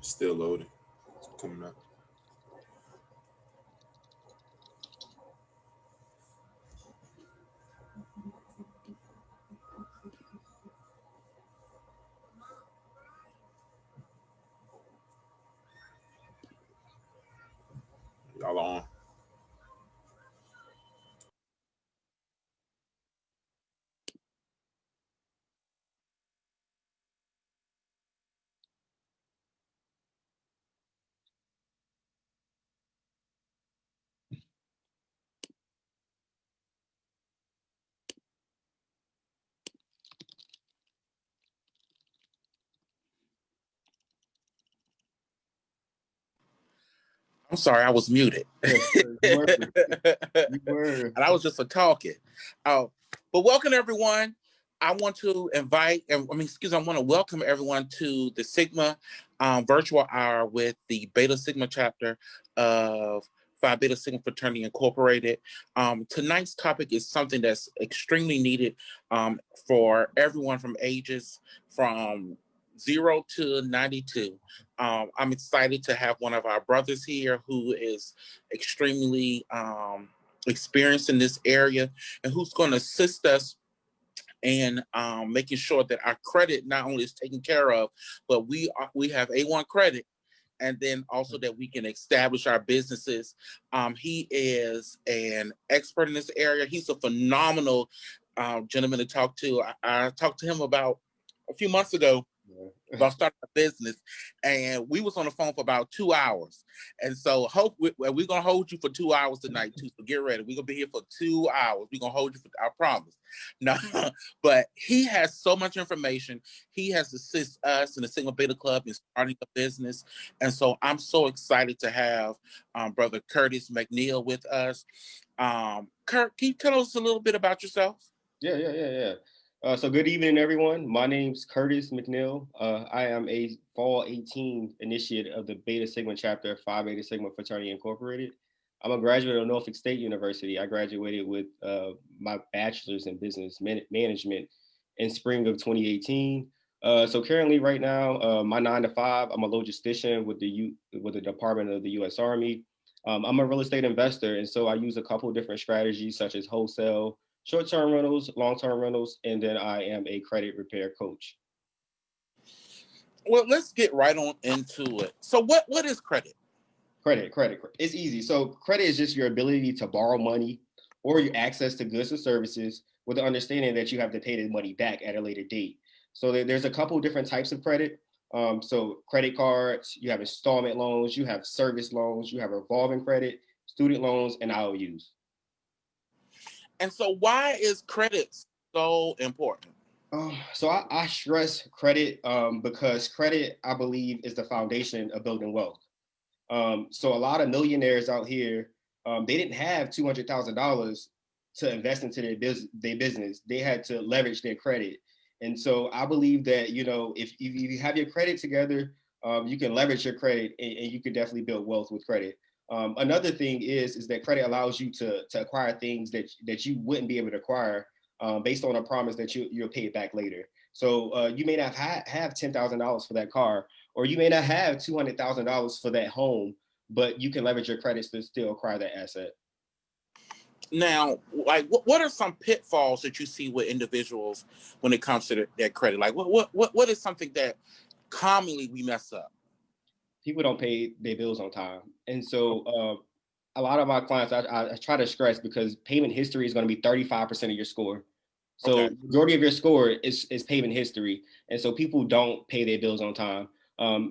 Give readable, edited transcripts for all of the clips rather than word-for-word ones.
Still loading. It's coming up. Y'all on. I'm sorry, I was muted. Yes, sir. You were. You And were. I was just a talking. Oh, but welcome everyone. I want to invite, I want to welcome everyone to the Sigma virtual hour with the Beta Sigma chapter of Phi Beta Sigma Fraternity Incorporated. Tonight's topic is something that's extremely needed for everyone from ages from 0 to 92. I'm excited to have one of our brothers here who is extremely experienced in this area and who's going to assist us in making sure that our credit not only is taken care of, but we have A1 credit, and then also that we can establish our businesses. He is an expert in this area. He's a phenomenal gentleman to talk to. I talked to him about a few months ago about starting a business, and we was on the phone for about 2 hours. And so we're gonna hold you for 2 hours tonight too. So get ready. We're gonna be here for 2 hours. We're gonna hold you for I promise. No, but he has so much information. He has assisted us in the Sigma Beta Club in starting a business. And so I'm so excited to have brother Curtis McNeil with us. Kurt, can you tell us a little bit about yourself? Yeah. So good evening, everyone. My name's Curtis McNeil. I am a Fall 18 initiate of the Beta Sigma chapter of Phi Beta Sigma Fraternity Incorporated. I'm a graduate of Norfolk State University. I graduated with my bachelor's in business management in spring of 2018. So currently, right now, my 9 to 5, I'm a logistician with the Department of the U.S. Army. I'm a real estate investor, and so I use a couple of different strategies such as wholesale, short-term rentals, long-term rentals, and then I am a credit repair coach. Well, let's get right on into it. So what is credit? Credit. It's easy. So credit is just your ability to borrow money or your access to goods and services with the understanding that you have to pay the money back at a later date. So there's a couple different types of credit. So credit cards, you have installment loans, you have service loans, you have revolving credit, student loans, and IOUs. And so why is credit so important? So I stress credit because credit, I believe, is the foundation of building wealth. So a lot of millionaires out here, they didn't have $200,000 to invest into their business. They had to leverage their credit. And so I believe that, if you have your credit together, you can leverage your credit and you can definitely build wealth with credit. Another thing is that credit allows you to acquire things that you wouldn't be able to acquire based on a promise that you'll pay it back later. So you may not have $10,000 for that car, or you may not have $200,000 for that home, but you can leverage your credits to still acquire that asset. Now, like, what are some pitfalls that you see with individuals when it comes to their credit? Like, what is something that commonly we mess up? People don't pay their bills on time, and so a lot of my clients, I try to stress because payment history is going to be 35% of your score. So Okay. majority of your score is payment history, and so people don't pay their bills on time.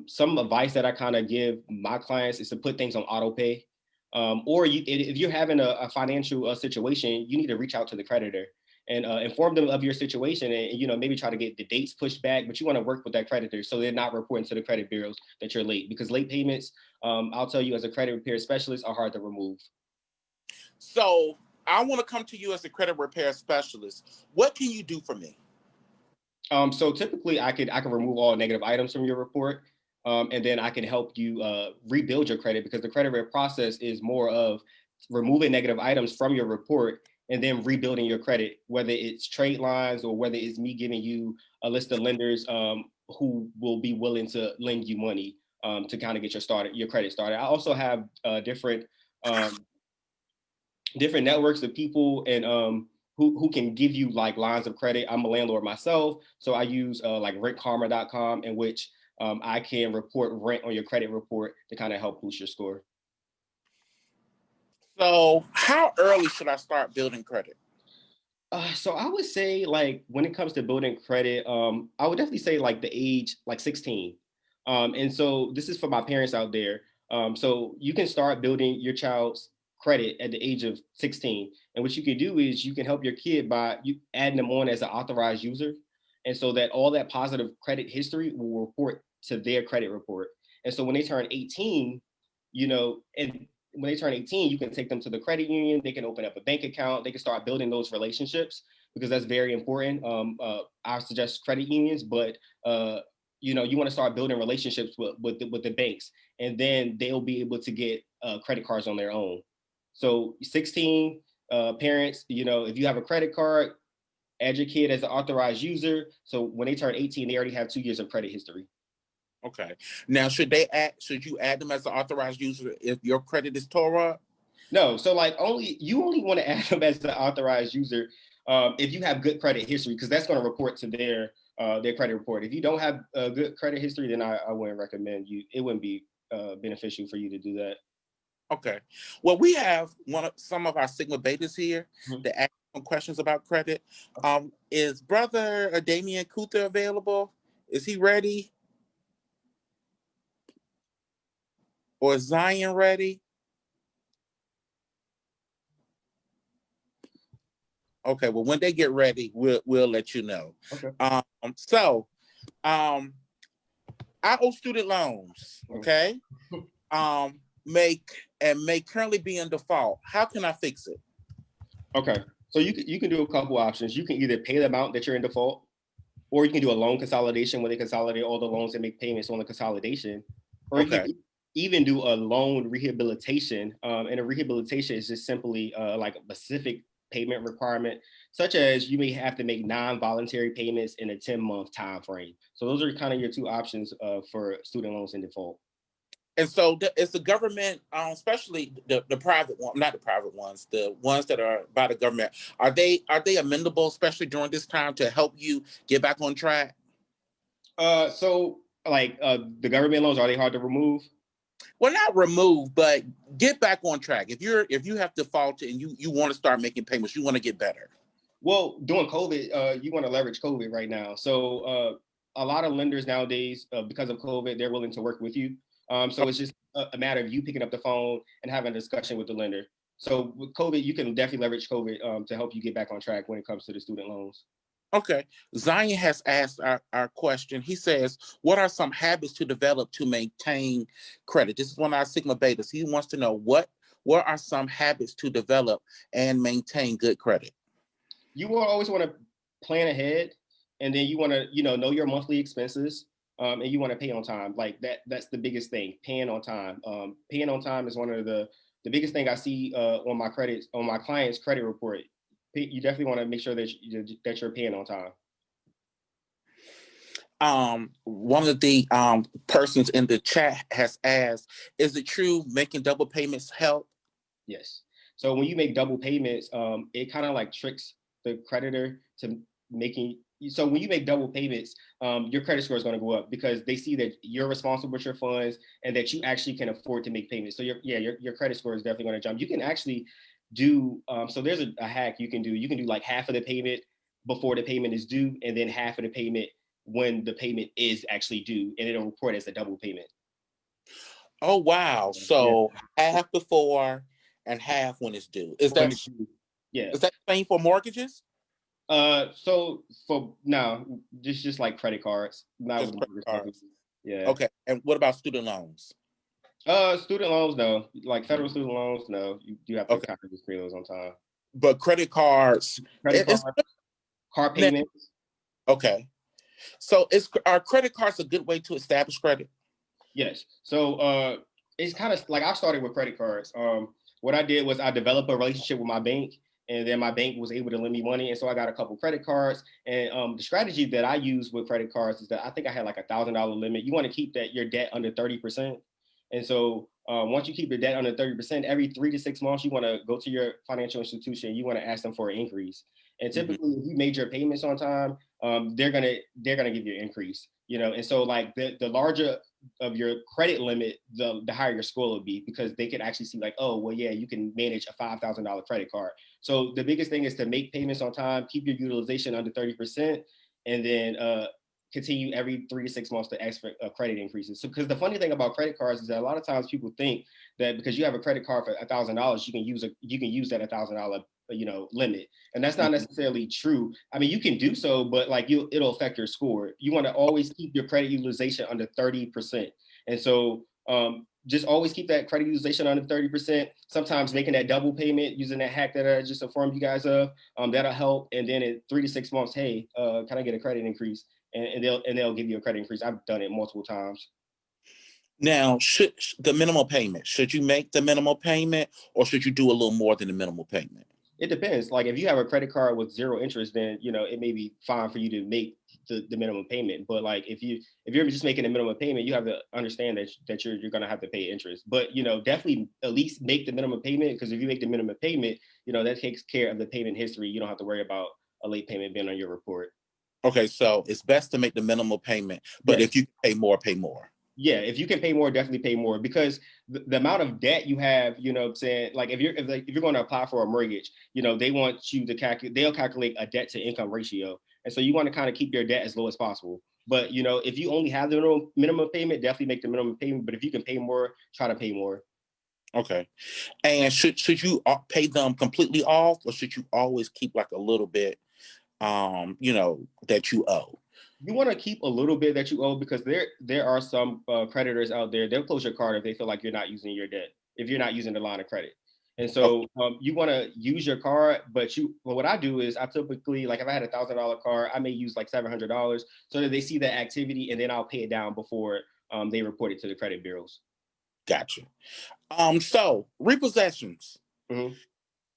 Some advice that I kind of give my clients is to put things on auto pay, or if you're having a financial situation, you need to reach out to the creditor and inform them of your situation, and maybe try to get the dates pushed back. But you want to work with that creditor so they're not reporting to the credit bureaus that you're late, because late payments, I'll tell you, as a credit repair specialist, are hard to remove. So I want to come to you as a credit repair specialist. What can you do for me? So typically, I can remove all negative items from your report, and then I can help you rebuild your credit, because the credit repair process is more of removing negative items from your report and then rebuilding your credit, whether it's trade lines or whether it's me giving you a list of lenders who will be willing to lend you money. to kind of get your credit started. I also have different networks of people and who can give you like lines of credit. I'm a landlord myself, so I use like rentkarma.com, in which I can report rent on your credit report to kind of help boost your score. So how early should I start building credit? So I would say, like, when it comes to building credit, I would definitely say like the age, like 16. And so this is for my parents out there. So you can start building your child's credit at the age of 16. And what you can do is you can help your kid by you adding them on as an authorized user. And so that all that positive credit history will report to their credit report. And so when they turn 18, and when they turn 18, you can take them to the credit union. They can open up a bank account. They can start building those relationships, because that's very important. I suggest credit unions, but you want to start building relationships with the banks, and then they'll be able to get credit cards on their own. So 16 parents, if you have a credit card, add your kid as an authorized user. So when they turn 18, they already have 2 years of credit history. Okay. Now, should you add them as an authorized user if your credit is tore up? No. So like you only want to add them as an authorized user if you have good credit history, because that's going to report to their credit report. If you don't have a good credit history, then I wouldn't recommend you. It wouldn't be beneficial for you to do that. Okay. Well, we have some of our Sigma Betas here to ask some questions about credit. Is Brother Damian Kuther available? Is he ready? Or is Zion ready? Okay, well, when they get ready, we'll let you know. Okay. So I owe student loans, okay? May currently be in default. How can I fix it? Okay. So you can do a couple options. You can either pay the amount that you're in default, or you can do a loan consolidation where they consolidate all the loans and make payments on the consolidation. Or Okay. you can even do a loan rehabilitation. And a rehabilitation is just simply like a specific payment requirement, such as you may have to make non-voluntary payments in a 10-month time frame. So those are kind of your two options for student loans in default. And so is the government, especially the private one, not the private ones, the ones that are by the government, are they amendable, especially during this time, to help you get back on track? So like the government loans, are they hard to remove? Well, not remove, but get back on track. If you have defaulted and you want to start making payments, you want to get better. Well, during COVID, you want to leverage COVID right now. So a lot of lenders nowadays, because of COVID, they're willing to work with you. So it's just a matter of you picking up the phone and having a discussion with the lender. So with COVID, you can definitely leverage COVID to help you get back on track when it comes to the student loans. Okay. Zion has asked our question. He says, what are some habits to develop to maintain credit? This is one of our Sigma Betas. He wants to know what are some habits to develop and maintain good credit? You will always want to plan ahead, and then you want to, know your monthly expenses, and you want to pay on time. Like that's the biggest thing, paying on time. Paying on time is one of the biggest thing I see on my client's credit report. You definitely want to make sure that you're paying on time. One of the persons in the chat has asked, is it true making double payments help? Yes. So when you make double payments, it kind of like tricks the creditor to making. So when you make double payments, your credit score is going to go up, because they see that you're responsible with your funds and that you actually can afford to make payments. So your credit score is definitely going to jump. You can actually do, so there's a hack you can do. You can do like half of the payment before the payment is due, and then half of the payment when the payment is actually due, and it'll report as a double payment. Oh, wow. So half before and half when it's due. Is that the same for mortgages? So for now, just like credit cards, not just with credit cards. Yeah. Okay. And what about student loans? Student loans, no. Like federal student loans, no. You have to kind of just pay those on time. But credit cards, car payments. Okay. So are credit cards a good way to establish credit? Yes. So it's kind of like I started with credit cards. What I did was I developed a relationship with my bank, and then my bank was able to lend me money, and so I got a couple credit cards. And the strategy that I use with credit cards is that I think I had like $1,000 limit. You want to keep your debt under 30%, and so once you keep your debt under 30%, every 3 to 6 months, you want to go to your financial institution. You want to ask them for an increase. And typically, if you made your payments on time, they're gonna give you an increase. And so like the larger of your credit limit, the higher your score will be, because they can actually see like, oh, well, yeah, you can manage a $5,000 credit card. So the biggest thing is to make payments on time, keep your utilization under 30%, and then continue every 3 to 6 months to ask for credit increases. So, because the funny thing about credit cards is that a lot of times people think that because you have a credit card for $1,000, you can use that $1,000 limit, and that's not necessarily true. I mean, you can do so, but like it'll affect your score. You want to always keep your credit utilization under 30%, and so just always keep that credit utilization under 30%. Sometimes making that double payment using that hack that I just informed you guys of, that'll help. And then in 3 to 6 months, hey, can I get a credit increase? And they'll give you a credit increase. I've done it multiple times. Now, should the minimal payment, should you make the minimal payment, or should you do a little more than the minimal payment? It depends. Like if you have a credit card with 0 interest, then it may be fine for you to make the minimum payment. But like if you're just making a minimum payment, you have to understand that you're gonna have to pay interest. But definitely at least make the minimum payment, because if you make the minimum payment, that takes care of the payment history. You don't have to worry about a late payment being on your report. Okay, so it's best to make the minimal payment, but yes. If you pay more, pay more. Yeah, if you can pay more, definitely pay more, because the amount of debt you have, what I'm saying, like if you're going to apply for a mortgage, they want you to they'll calculate a debt to income ratio. And so you want to kind of keep your debt as low as possible. But, if you only have the minimum payment, definitely make the minimum payment. But if you can pay more, try to pay more. Okay. And should you pay them completely off, or should you always keep like a little bit, that you owe? You want to keep a little bit that you owe, because there are some creditors out there. They'll close your card if they feel like you're not using your debt, if you're not using the line of credit. And so you want to use your card, but what I do is I typically, like if I had $1,000 card, I may use like $700 so that they see the activity, and then I'll pay it down before they report it to the credit bureaus. Gotcha. So repossessions, Mm-hmm.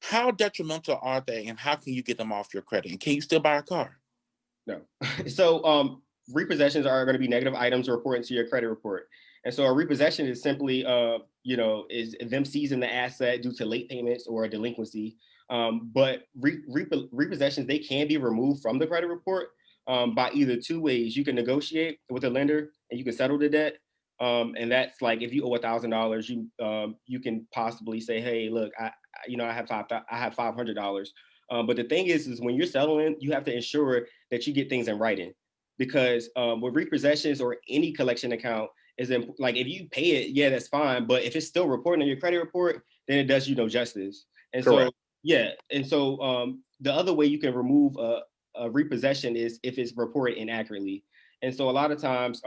how detrimental are they, and how can you get them off your credit? And can you still buy a car? No. So repossessions are going to be negative items reported to your credit report. And so a repossession is simply, is them seizing the asset due to late payments or a delinquency. But repossessions, they can be removed from the credit report by either 2 ways. You can negotiate with a lender and you can settle the debt. And that's like if you owe $1,000, you can possibly say, hey, look, I have $500. But the thing is when you're settling, you have to ensure that you get things in writing, because with repossessions or any collection account, like if you pay it, yeah, that's fine. But if it's still reporting on your credit report, then it does you no justice. And Correct. So, yeah. And so the other way you can remove a repossession is if it's reported inaccurately. And so a lot of times,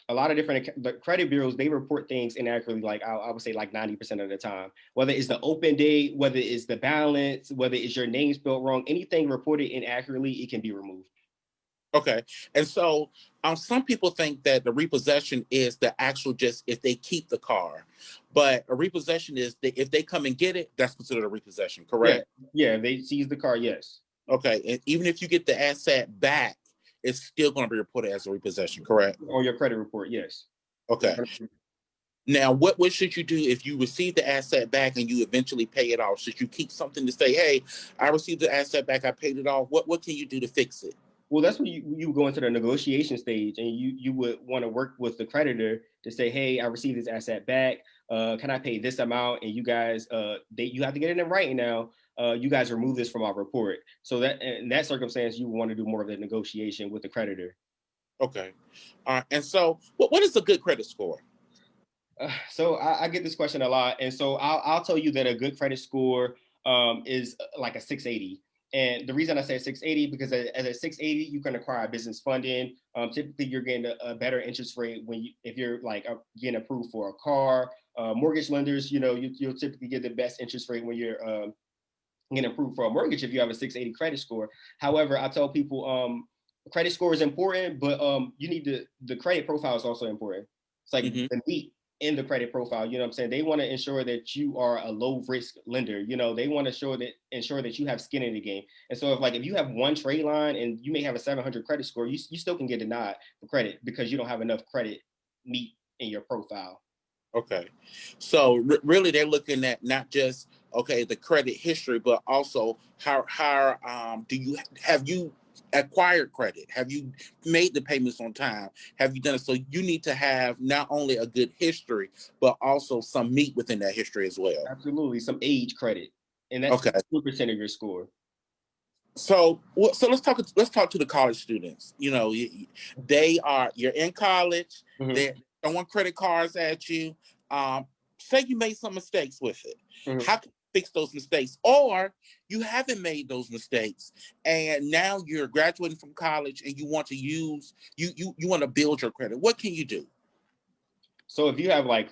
a lot of the credit bureaus, they report things inaccurately, like I would say like 90% of the time, whether it's the open date, whether it's the balance, whether it's your name spelled wrong, anything reported inaccurately, it can be removed. Okay. And so some people think that the repossession is the actual, just if they keep the car, but a repossession is if they come and get it, that's considered a repossession, correct? Yeah, they seize the car, yes. Okay. And even if you get the asset back, it's still going to be reported as a repossession, correct? On your credit report, yes. Okay. Now, what should you do if you receive the asset back and you eventually pay it off? Should you keep something to say, hey, I received the asset back, I paid it off? What can you do to fix it? Well, that's when you go into the negotiation stage, and you would want to work with the creditor to say, hey, I received this asset back. Can I pay this amount? And you guys, you have to get it in writing now. You guys remove this from our report. So that in that circumstance, you want to do more of the negotiation with the creditor. Okay. All right. And so what is a good credit score? So I get this question a lot. And so I'll tell you that a good credit score is like a 680. And the reason I say 680, because at a 680, you can acquire business funding. Typically, you're getting a better interest rate if you're like getting approved for a car. Mortgage lenders, you'll typically get the best interest rate when you're getting approved for a mortgage if you have a 680 credit score. However, I tell people credit score is important, but you need the credit profile is also important. It's like the meat. in the credit profile. You know what I'm saying? They want to ensure that you are a low risk lender. You know, they want to ensure that you have skin in the game. And so if you have one trade line and you may have a 700 credit score, you still can get denied for credit because you don't have enough credit meet in your profile. Okay. So really they're looking at not just, okay, the credit history, but also how have you acquired credit? Have you made the payments on time? Have you done it? So you need to have not only a good history, but also some meat within that history as well. Absolutely. Some age credit. And that's Okay. 2% of your score. So let's talk to the college students. You know, you're in college, Mhm. they're throwing credit cards at you. Say you made some mistakes with it. Mhm. How can you fix those mistakes? Or you haven't made those mistakes and now you're graduating from college and you want to you want to build your credit. What can you do? So if you have like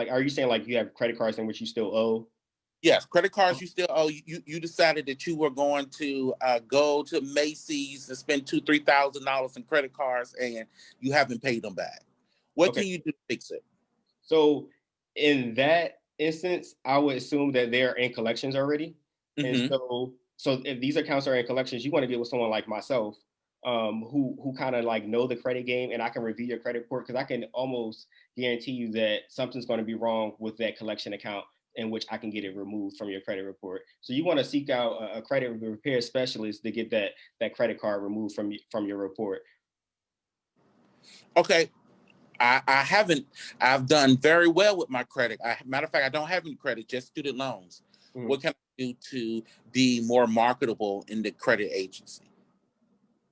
are you saying like you have credit cards in which you still owe? Yes, credit cards you still owe. You decided that you were going to go to Macy's and spend $2,000-$3,000 in credit cards, and you haven't paid them back. What Okay. can you do to fix it? So in that instance, I would assume that they're in collections already. And Mm-hmm. so if these accounts are in collections, you want to get with someone like myself, who kind of like know the credit game, and I can review your credit report because I can almost guarantee you that something's going to be wrong with that collection account in which I can get it removed from your credit report. So you want to seek out a credit repair specialist to get that credit card removed from your report. Okay. I've done very well with my credit. Matter of fact, I don't have any credit, just student loans. Mm-hmm. What can I do to be more marketable in the credit agency?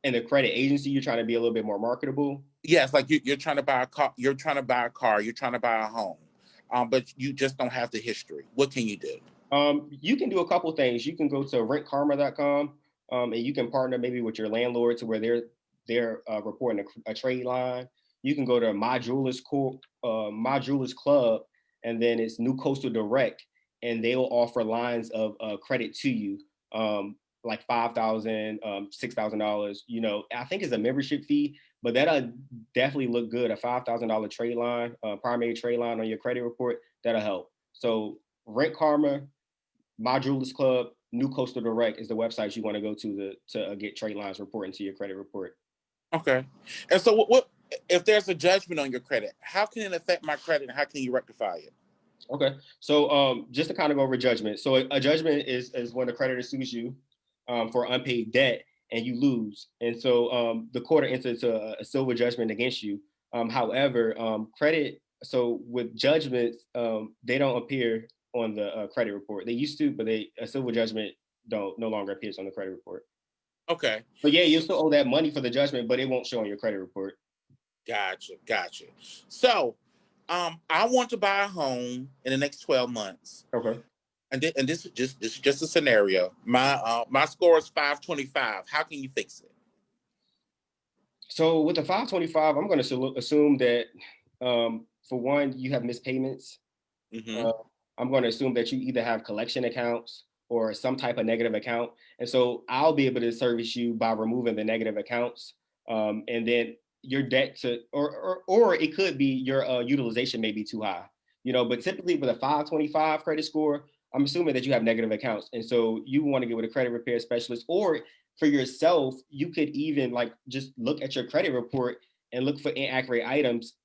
In the credit agency, you're trying to be a little bit more marketable? Yes, like you're trying to buy a car, you're trying to buy a home, but you just don't have the history. What can you do? You can do a couple things. You can go to rentkarma.com, and you can partner maybe with your landlord to where they're reporting a trade line. You can go to My Jewelers Club, and then it's New Coastal Direct, and they will offer lines of credit to you, like $5,000, $6,000. You know, I think it's a membership fee, but that'll definitely look good. A $5,000 trade line, primary trade line on your credit report, that'll help. So Rent Karma, My Jewelers Club, New Coastal Direct is the website you want to go to get trade lines reporting to your credit report. Okay. And so what if there's a judgment on your credit? How can it affect my credit and how can you rectify it? Okay. So just to kind of go over judgment. So a judgment is when the creditor sues you for unpaid debt and you lose. And so the court enters a civil judgment against you. However, so with judgments, they don't appear on the credit report. They used to, but a civil judgment no longer appears on the credit report. Okay. But yeah, you still owe that money for the judgment, but it won't show on your credit report. Gotcha. So, I want to buy a home in the next 12 months. Okay. And this is just a scenario. My score is 525. How can you fix it? So with the 525, I'm going to assume that for one, you have missed payments. Mm-hmm. I'm going to assume that you either have collection accounts or some type of negative account. And so I'll be able to service you by removing the negative accounts. And then your debt or it could be your utilization may be too high, you know, but typically with a 525 credit score, I'm assuming that you have negative accounts. And so you want to get with a credit repair specialist, or for yourself, you could even like just look at your credit report and look for inaccurate items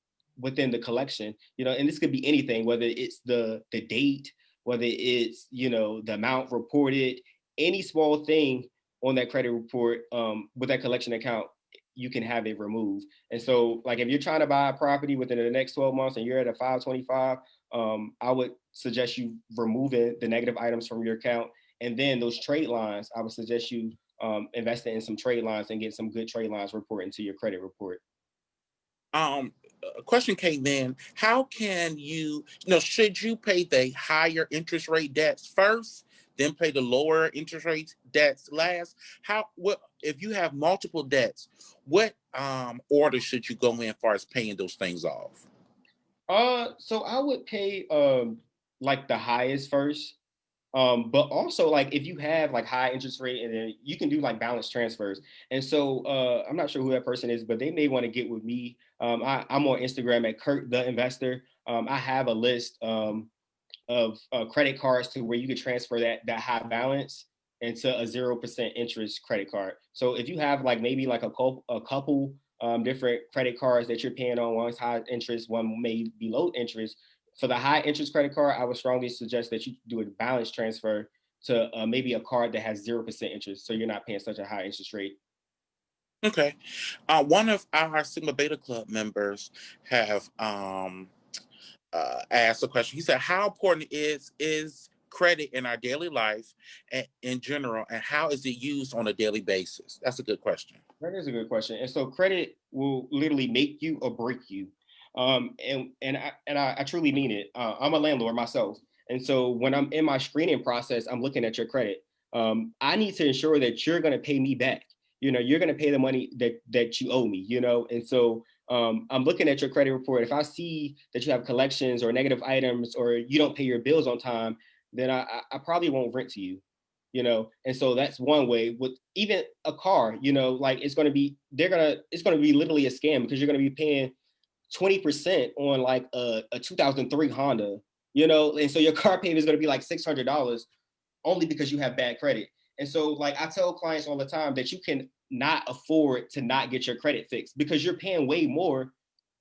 within the collection, you know, and this could be anything, whether it's the date, whether it's, you know, the amount reported, any small thing on that credit report with that collection account, you can have it removed. And so like if you're trying to buy a property within the next 12 months and you're at a 525, I would suggest you removing the negative items from your account. And then those trade lines, I would suggest you investing in some trade lines and get some good trade lines reporting to your credit report. A question came in. How can should you pay the higher interest rate debts first, then pay the lower interest rate debts last? What if you have multiple debts? What order should you go in as far as paying those things off? So I would pay like the highest first. But also like if you have like high interest rate and then you can do like balance transfers. And so I'm not sure who that person is, but they may want to get with me. I'm on Instagram at Kurt the Investor. I have a list of credit cards to where you could transfer that high balance into a 0% interest credit card. So if you have like maybe like a couple different credit cards that you're paying on, one's high interest, one may be low interest. For the high interest credit card, I would strongly suggest that you do a balance transfer to maybe a card that has 0% interest, so you're not paying such a high interest rate. Okay. One of our Sigma Beta Club members have asked a question. He said, "How important is credit in our daily life and in general, and how is it used on a daily basis?" That's a good question. That is a good question. And so credit will literally make you or break you. And I truly mean it. I'm a landlord myself. And so when I'm in my screening process, I'm looking at your credit. I need to ensure that you're going to pay me back. You're going to pay the money that you owe me, And so I'm looking at your credit report. If I see that you have collections or negative items or you don't pay your bills on time, then I probably won't rent to you. And so that's one way. With even a car, like it's going to be literally a scam, because you're going to be paying 20% on like a 2003 Honda, and so your car payment is going to be like $600 only because you have bad credit. And so like I tell clients all the time that you can not afford to not get your credit fixed, because you're paying way more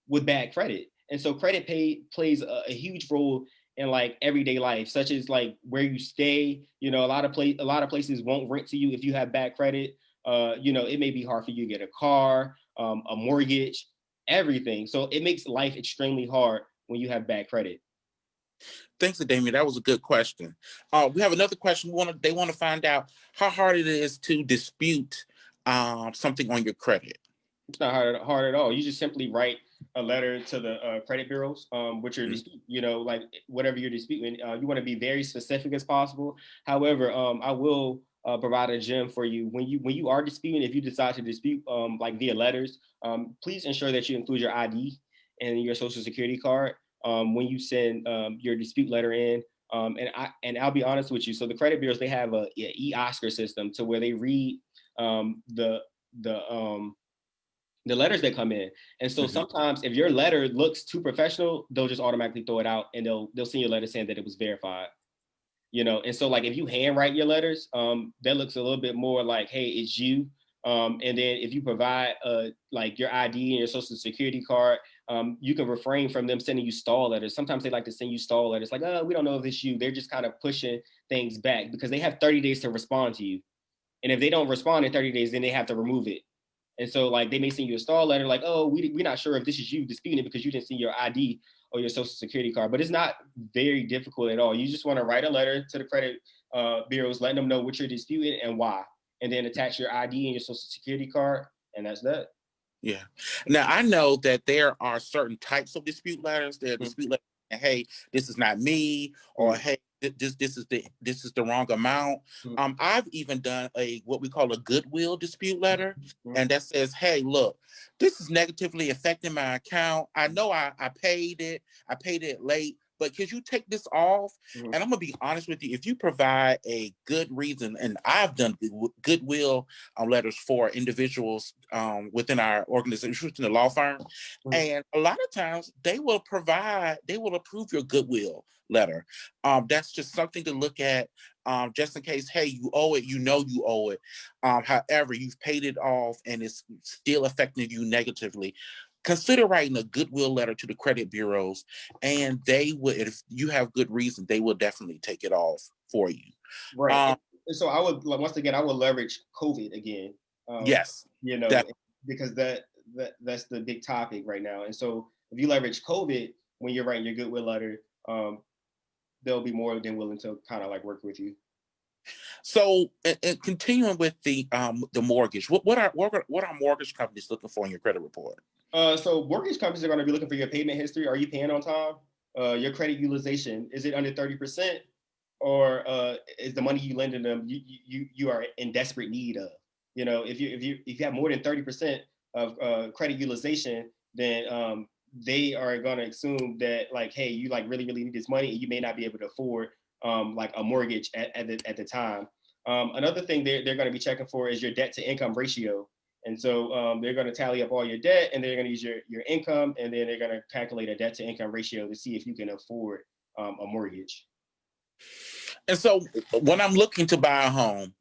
with bad credit. And so plays a huge role in like everyday life, such as like where you stay. A lot of places won't rent to you if you have bad credit. It may be hard for you to get a car, a mortgage, everything. So it makes life extremely hard when you have bad credit. Thanks, Damien. That was a good question. We have another question. They want to find out how hard it is to dispute something on your credit. It's not hard at all. You just simply write a letter to the credit bureaus, which are like whatever you're disputing. You want to be very specific as possible. However, I will provide a gem for you when you are disputing. If you decide to dispute like via letters, please ensure that you include your ID and your social security card when you send your dispute letter in. I'll be honest with you. So the credit bureaus, they have a e-Oscar system to where they read the letters that come in. And so sometimes if your letter looks too professional, they'll just automatically throw it out and they'll send you a letter saying that it was verified. And so like if you handwrite your letters, that looks a little bit more like, hey, it's you. And then if you provide like your ID and your social security card, you can refrain from them sending you stall letters. Sometimes they like to send you stall letters like, oh, we don't know if it's you. They're just kind of pushing things back because they have 30 days to respond to you. And if they don't respond in 30 days, then they have to remove it. And so like they may send you a stall letter like, oh, we're not sure if this is you disputing it because you didn't see your ID or your social security card. But it's not very difficult at all. You just want to write a letter to the credit bureaus, letting them know what you're disputing and why, and then attach your ID and your social security card, and that's that. Yeah. Now I know that there are certain types of dispute letters. There are dispute letters, hey, this is not me, or hey, this is the wrong amount. I've even done what we call a goodwill dispute letter, and that says, hey, look, this is negatively affecting my account. I know I paid it late, but could you take this off? And I'm gonna be honest with you, if you provide a good reason, and I've done goodwill letters for individuals within our organization, in the law firm, and a lot of times they will approve your goodwill letter. That's just something to look at, just in case, hey, you owe it, you owe it. However, you've paid it off and it's still affecting you negatively. Consider writing a goodwill letter to the credit bureaus, and they will, if you have good reason, they will definitely take it off for you. Right. And so I would leverage COVID again. Yes. Because that's the big topic right now. And so if you leverage COVID when you're writing your goodwill letter, they'll be more than willing to kind of like work with you. So, and continuing with the mortgage, what are mortgage companies looking for in your credit report? So mortgage companies are going to be looking for your payment history. Are you paying on time? Your credit utilization, is it under 30%? Or is the money you lending them you are in desperate need of? If you have more than 30% of credit utilization, then they are going to assume that like, hey, you like really need this money and you may not be able to afford like a mortgage at the time. Another thing they're going to be checking for is your debt to income ratio. And so they're going to tally up all your debt, and they're going to use your income, and then they're going to calculate a debt to income ratio to see if you can afford a mortgage. And so when I'm looking to buy a home,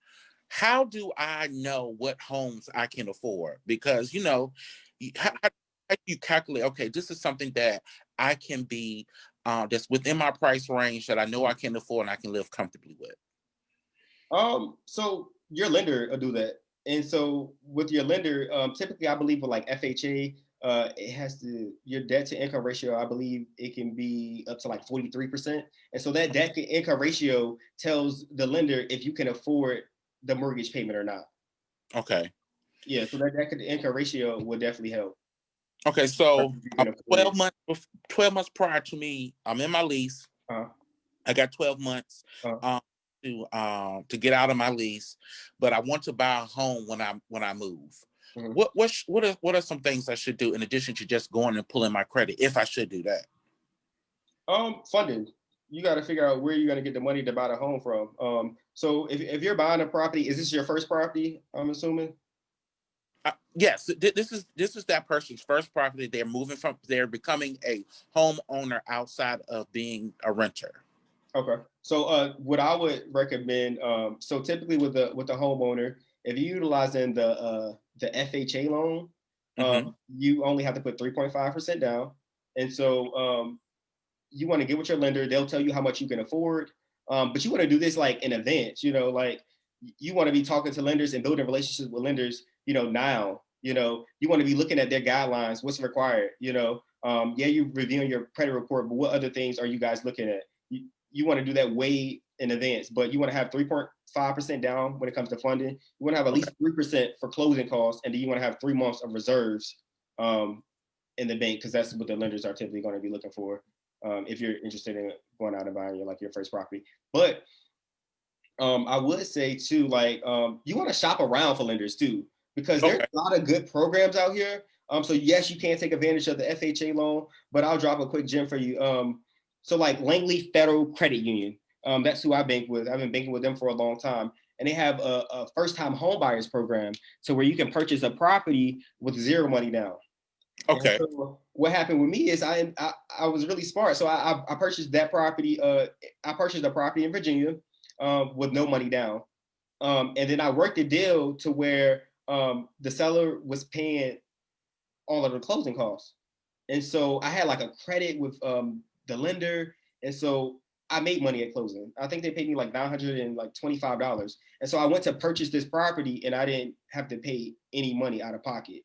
how do I know what homes I can afford? Because, how do you calculate, okay, this is something that I can be, that's within my price range that I know I can afford and I can live comfortably with? So your lender will do that. And so with your lender, typically I believe with like FHA, it has your debt to income ratio, I believe it can be up to like 43%. And so that debt to income ratio tells the lender if you can afford the mortgage payment or not. Okay. Yeah, so that debt to income ratio will definitely help. Okay, so 12 months prior to me, I'm in my lease. I got 12 months to get out of my lease, but I want to buy a home when I move. Mm-hmm. What are some things I should do in addition to just going and pulling my credit, if I should do that? Funding. You got to figure out where you're going to get the money to buy the home from. So if you're buying a property, is this your first property, I'm assuming? Yes, this is that person's first property. They're becoming a homeowner outside of being a renter. Okay. So what I would recommend, so typically with the homeowner, if you're utilizing the FHA loan, you only have to put 3.5% down. And so you want to get with your lender, they'll tell you how much you can afford. But you want to do this like in advance, like you want to be talking to lenders and building relationships with lenders, now, you want to be looking at their guidelines, what's required, you're reviewing your credit report, but what other things are you guys looking at? You want to do that way in advance, but you want to have 3.5% down when it comes to funding. You want to have at least 3% for closing costs, and then you want to have 3 months of reserves in the bank, because that's what the lenders are typically going to be looking for if you're interested in going out and buying your first property. But I would say too, you want to shop around for lenders too, because there's a lot of good programs out here. So yes, you can take advantage of the FHA loan, but I'll drop a quick gem for you. So like Langley Federal Credit Union, that's who I bank with. I've been banking with them for a long time. And they have a first-time home buyers program, so where you can purchase a property with zero money down. Okay. And so what happened with me is I was really smart. So I purchased that property. I purchased a property in Virginia with no money down. And then I worked a deal to where the seller was paying all of the closing costs. And so I had like a credit with the lender. And so I made money at closing. I think they paid me like $925. And so I went to purchase this property and I didn't have to pay any money out of pocket.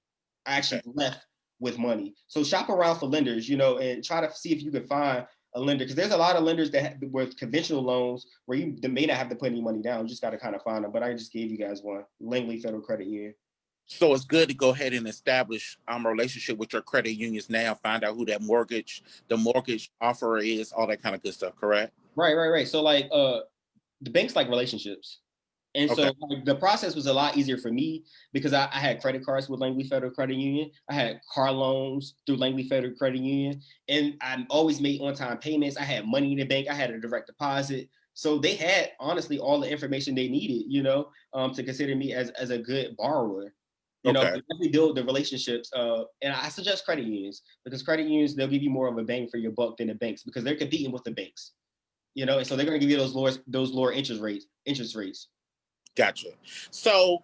I actually left with money. So shop around for lenders, and try to see if you can find a lender, because there's a lot of lenders that with conventional loans where you may not have to put any money down. You just got to kind of find them. But I just gave you guys one, Langley Federal Credit Union. So it's good to go ahead and establish a relationship with your credit unions now, find out who the mortgage offerer is, all that kind of good stuff, correct? Right. So the banks like relationships. And so the process was a lot easier for me because I had credit cards with Langley Federal Credit Union. I had car loans through Langley Federal Credit Union. And I always made on-time payments. I had money in the bank. I had a direct deposit. So they had, honestly, all the information they needed, to consider me as a good borrower. Definitely build the relationships. And I suggest credit unions, because credit unions, they'll give you more of a bang for your buck than the banks, because they're competing with the banks, and so they're going to give you those lower interest rates. Gotcha. So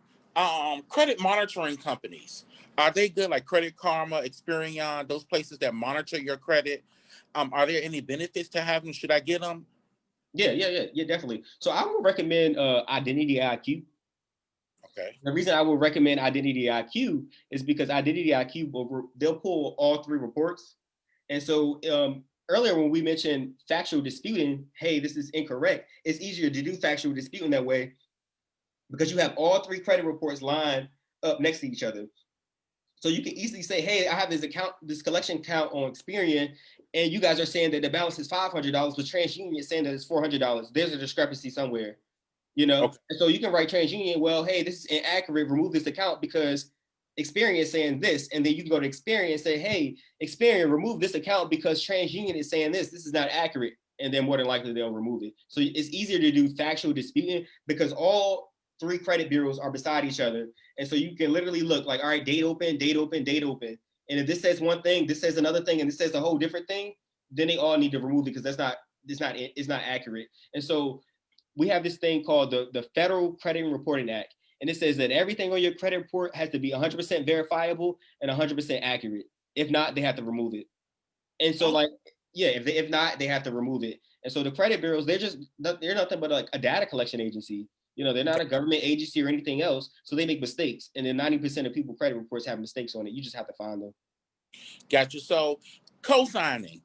credit monitoring companies, are they good? Like Credit Karma, Experian, those places that monitor your credit. Are there any benefits to have them? Should I get them? Yeah, definitely. So I would recommend Identity IQ. Okay. The reason I would recommend Identity IQ is because Identity IQ they'll pull all 3 reports. And so earlier when we mentioned factual disputing, hey, this is incorrect. It's easier to do factual disputing that way because you have all 3 credit reports lined up next to each other. So you can easily say, hey, I have this collection count on Experian, and you guys are saying that the balance is $500, but TransUnion is saying that it's $400. There's a discrepancy somewhere. And so you can write TransUnion, well, hey, this is inaccurate, remove this account because Experian is saying this. And then you can go to Experian and say, hey, Experian, remove this account because TransUnion is saying this is not accurate. and then more than likely they'll remove it. So it's easier to do factual disputing because all 3 credit bureaus are beside each other. And so you can literally look like, all right, date open, date open, date open. And if this says one thing, this says another thing, and this says a whole different thing, then they all need to remove it because it's not accurate. And so we have this thing called the Federal Credit Reporting Act. And it says that everything on your credit report has to be 100% verifiable and 100% accurate. If not, they have to remove it. And so like, yeah, if not, they have to remove it. And so the credit bureaus, they're nothing but like a data collection agency. You know, they're not a government agency or anything else. So they make mistakes. And then 90% of people credit reports have mistakes on it. You just have to find them. Got you. So co-signing.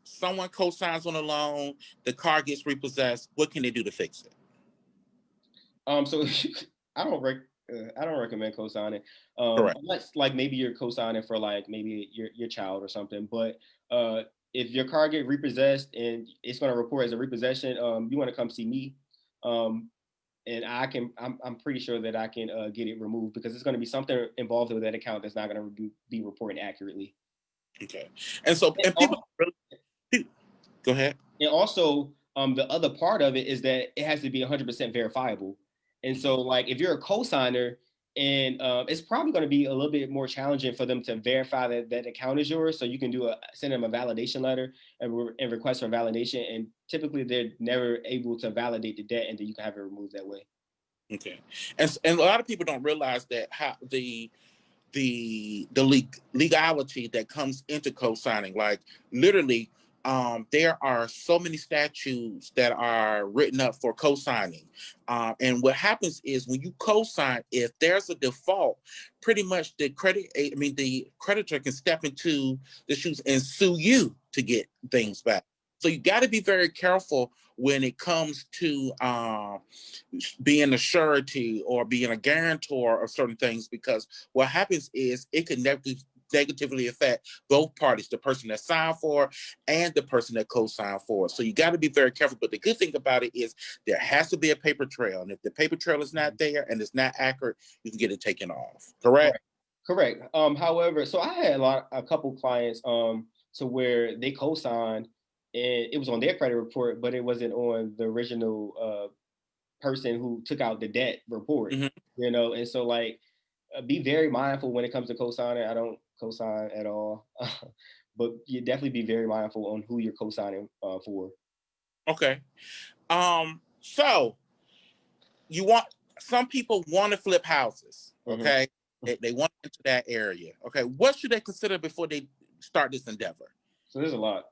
Someone co-signs on a loan, the car gets repossessed. What can they do to fix it? So I don't recommend co-signing. Correct. Unless like maybe you're co-signing for like maybe your child or something. But if your car get repossessed and it's going to report as a repossession, you want to come see me. And I'm pretty sure that I can get it removed because it's going to be something involved with that account that's not going to be reporting accurately. Okay. And so, and people go ahead. And also, the other part of it is that it has to be 100% verifiable. And so, like, if you're a co-signer, and it's probably going to be a little bit more challenging for them to verify that account is yours. So you can send them a validation letter and request for validation. And typically, they're never able to validate the debt, and then you can have it removed that way. Okay, and a lot of people don't realize that how the legality that comes into co-signing, like literally. There are so many statutes that are written up for co-signing. And what happens is when you co-sign, if there's a default, pretty much the creditor can step into the shoes and sue you to get things back. So you got to be very careful when it comes to being a surety or being a guarantor of certain things, because what happens is it can negatively affect both parties, the person that signed for and the person that co-signed for. So you got to be very careful. But the good thing about it is there has to be a paper trail. And if the paper trail is not there and it's not accurate, you can get it taken off. Correct? Correct. However, so I had a couple clients to where they co-signed and it was on their credit report, but it wasn't on the original person who took out the debt report. Mm-hmm. You know, and so like be very mindful when it comes to co-signing. I don't co-sign at all, but you definitely be very mindful on who you're co-signing for. Okay. So some people want to flip houses. Okay. Mm-hmm. They want into that area. Okay. What should they consider before they start this endeavor? So there's a lot.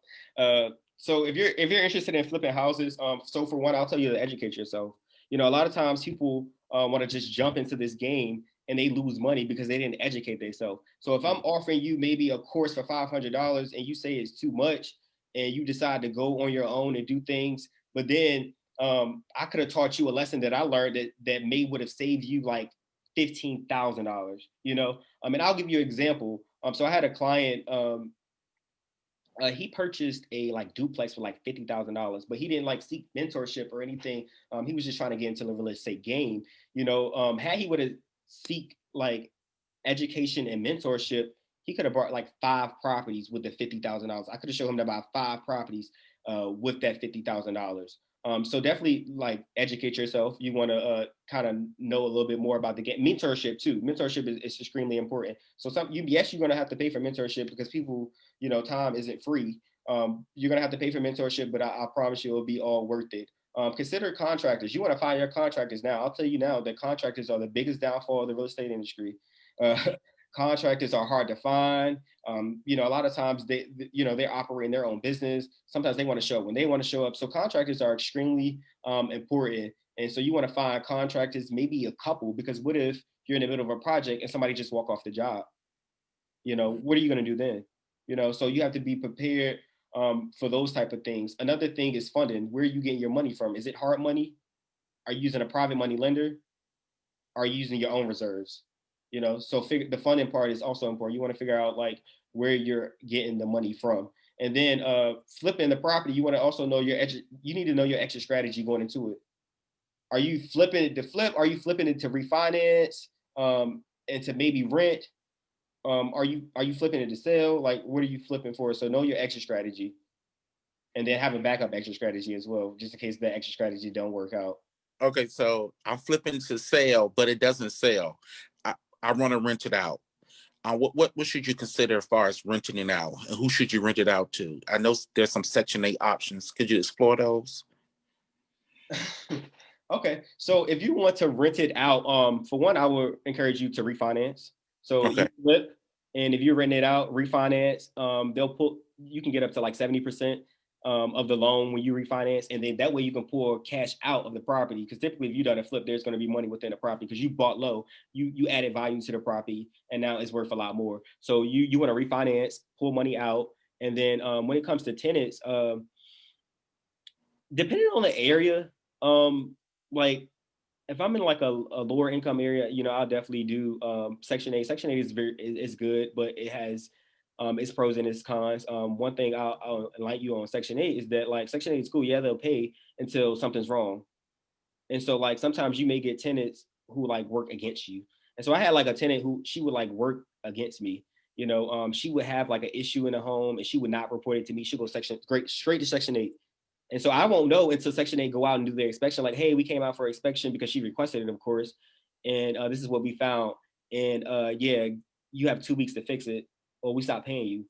So if you're interested in flipping houses, so for one, I'll tell you to educate yourself. You know, a lot of times people want to just jump into this game and they lose money because they didn't educate themselves. So if I'm offering you maybe a course for $500 and you say it's too much and you decide to go on your own and do things, but then I could have taught you a lesson that I learned that would have saved you like $15,000, you know? I mean, I'll give you an example. So I had a client, he purchased a like duplex for like $50,000, but he didn't like seek mentorship or anything. He was just trying to get into the real estate game. You know, had he would have seek like education and mentorship, he could have bought like 5 properties with the $50,000. I could have shown him to buy 5 properties with that $50,000. So definitely like educate yourself. You want to kind of know a little bit more about the game. Mentorship too. Mentorship is extremely important. So yes, you're going to have to pay for mentorship because people, you know, time isn't free. You're going to have to pay for mentorship, but I promise you it'll be all worth it. Consider contractors. You want to find your contractors now. I'll tell you now that contractors are the biggest downfall of the real estate industry. Contractors are hard to find. You know, a lot of times they're operating their own business. Sometimes they want to show up when they want to show up. So contractors are extremely important. And so you want to find contractors, maybe a couple, because what if you're in the middle of a project and somebody just walk off the job? You know, what are you going to do then? You know, so you have to be prepared for those type of things. Another thing is funding. Where are you getting your money from? Is it hard money? Are you using a private money lender? Are you using your own reserves? You know, so the funding part is also important. You want to figure out like where you're getting the money from. And then flipping the property, you want to also know you need to know your exit strategy going into it. Are you flipping it to flip? Are you flipping it to refinance and to maybe rent? Are you flipping it to sell? Like, what are you flipping for? So know your exit strategy. and then have a backup exit strategy as well, just in case the exit strategy don't work out. Okay, so I'm flipping to sell, but it doesn't sell. I, I want to rent it out. What should you consider as far as renting it out? And who should you rent it out to? I know there's some Section 8 options. Could you explore those? Okay, so if you want to rent it out, for one, I would encourage you to refinance. So you Okay. flip, and if you rent it out, refinance, they'll put you can get up to like 70% of the loan when you refinance, and then that way you can pull cash out of the property. Because typically, if you done a flip, there's going to be money within the property because you bought low, you added value to the property, and now it's worth a lot more. So you want to refinance, pull money out, and then when it comes to tenants, depending on the area, like if I'm in like a lower income area, I'll definitely do Section 8. Section 8 is good, but it has its pros and its cons. One thing I'll enlighten you on Section 8 is that like Section 8 is cool. Yeah, they'll pay until something's wrong. And so like sometimes you may get tenants who like work against you. And so I had like a tenant who she would like work against me. She would have like an issue in the home and she would not report it to me. She'd go straight to Section 8. And so I won't know until Section 8 go out and do their inspection. Like, hey, we came out for inspection because she requested it, of course. And this is what we found. And yeah, you have 2 weeks to fix it or we stop paying you.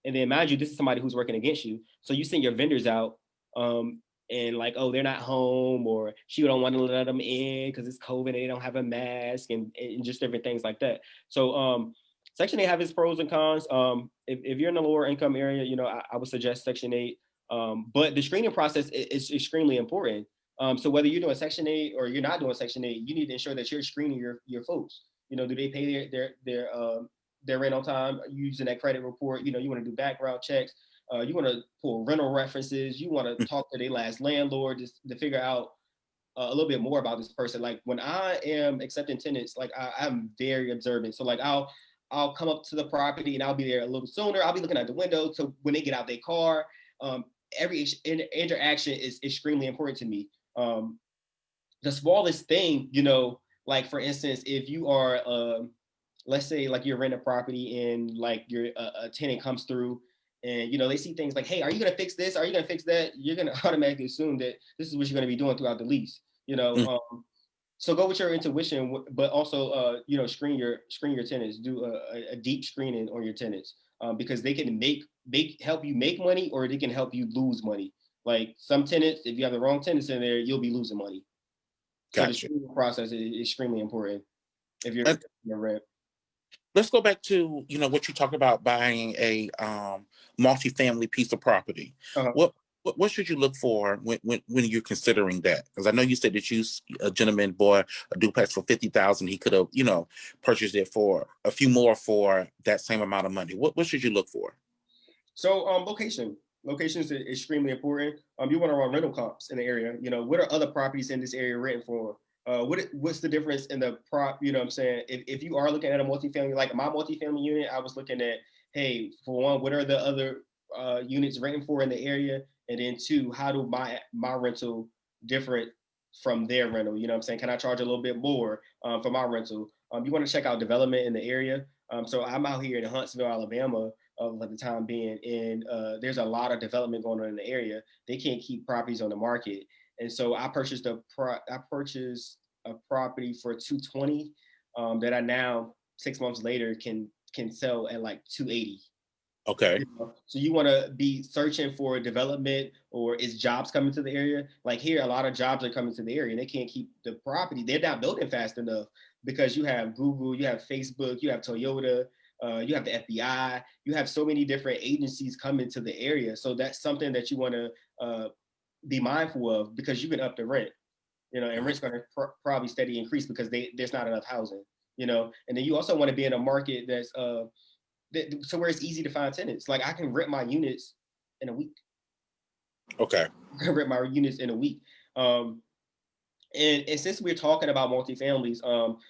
And then mind you, this is somebody who's working against you. So you send your vendors out and like, oh, they're not home, or she don't want to let them in because it's COVID and they don't have a mask and just different things like that. So Section 8 have its pros and cons. If you're in a lower income area, I would suggest Section 8. But the screening process is extremely important. So whether you're doing Section 8 or you're not doing Section 8, you need to ensure that you're screening your folks. Do they pay their rent on time? Using that credit report. You want to do background checks. You want to pull rental references. You want to talk to their last landlord just to figure out a little bit more about this person. Like when I am accepting tenants, like I'm very observant. So like I'll come up to the property and I'll be there a little sooner. I'll be looking at the window so when they get out their car. Every interaction is extremely important to me. The smallest thing, like for instance, if you are, let's say like you're renting a property and like a tenant comes through and, they see things like, hey, are you going to fix this? Are you going to fix that? You're going to automatically assume that this is what you're going to be doing throughout the lease, so go with your intuition, but also, screen your tenants, do a deep screening on your tenants. Because they can help you make money or they can help you lose money. Like some tenants, if you have the wrong tenants in there, you'll be losing money. Gotcha. So the screening process is extremely important if you're rent. Let's go back to what you talk about buying a multi-family piece of property. Uh-huh. What should you look for when you're considering that? Because I know you said that a gentleman bought a duplex for $50,000. He could have, purchased it for a few more for that same amount of money. What should you look for? So location. Location is extremely important. You want to run rental comps in the area. What are other properties in this area renting for? What's the difference in the prop? What I'm saying? If you are looking at a multifamily, like my multifamily unit, I was looking at, hey, for one, what are the other units renting for in the area? And then two, how do my rental different from their rental? What I'm saying? Can I charge a little bit more for my rental? You want to check out development in the area. So I'm out here in Huntsville, Alabama, at the time being, and there's a lot of development going on in the area. They can't keep properties on the market, and so I purchased a property for $220 that I now 6 months later can sell at like $280. Okay. So you want to be searching for development, or is jobs coming to the area? Like here, a lot of jobs are coming to the area and they can't keep the property. They're not building fast enough because you have Google, you have Facebook, you have Toyota, you have the FBI, you have so many different agencies coming to the area. So that's something that you want to be mindful of because you can up the rent, and rent's going to probably steady increase because there's not enough housing, and then you also want to be in a market that's so where it's easy to find tenants. Like I can rent my units in a week. Okay. I can rent my units in a week. And since we're talking about multifamilies,